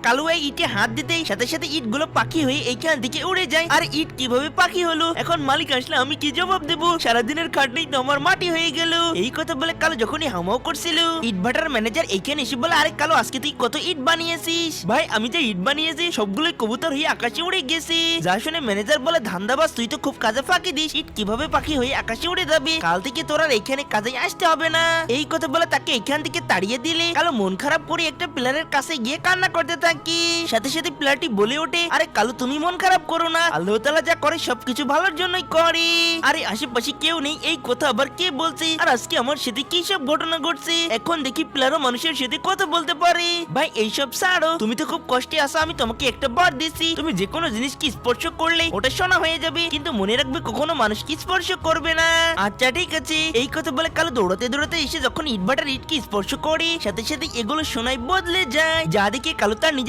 কালু এই ইটে হাত দিতেই সাথে সাথে ইট গুলো পাখি হয়ে এইখান দিকে উড়ে যায়। আর ইট কিভাবে পাখি হলো, এখন মালিক আসলে আমি কি জবাব দেবো? সারাদিনের খাটনি তো আমার মাটি হয়ে গেল। এই কথা বলে কালু যখনই হামাও করছিল, ইট ভাটার ম্যানেজার এইখানে এসে বলে, আরে কালু আজকে তুই কত ইট বানিয়েছিস? ভাই আমি যে ইট বানিয়েছি সবগুলোই কবুতর হয়ে আকাশে উড়ে গেছে। যা শুনে ম্যানেজার বলে, ধান্দাবাজ তুই তো খুব কাজে ফাঁকি দিস, ইট কিভাবে পাখি হয়ে আকাশে উড়ে যাবে? কাল থেকে তোর আর এখানে কাজে আসতে হবে না। এই কথা বলে তাকে এখান থেকে তাড়িয়ে দিলে কালু মন খারাপ করে একটা প্লেয়ারের কাছে গিয়ে কান্না করতে থাকি। সাথে সাথে প্লেয়ারটি বলে ওঠে, আরে কালু তুমি মন খারাপ করো না, আল্লাহ তাআলা যা করে সবকিছু ভালোর জন্যই করে। আরে আশেপাশে কেউ নেই, এই কথা আবার কে বলছে? আর আজকে আমার সাথে কি সব ঘটনা ঘটছে? এখন দেখি প্লেয়ারও মানুষের সাথে কথা বলতে পারে। ভাই এইসব ছাড়ো, তুমি তো খুব কষ্টে আছো, আমি তোমাকে একটা বার দিচ্ছি, তুমি যে কোনো জিনিসকে স্পর্শ করলে ওটা সোনা হয়ে যাবে, কিন্তু মনে রাখবে কখনো মানুষকে স্পর্শ করবে না। আচ্ছা ঠিক আছে। এই কথা বলে কালু দৌড়াতে দৌড়াতে এসে যখন ইটভাটার ইটকে স্পর্শ করে সাথে সাথে এগুলো সোনায় বদলে যায়, যা দেখে কালু তার নিজের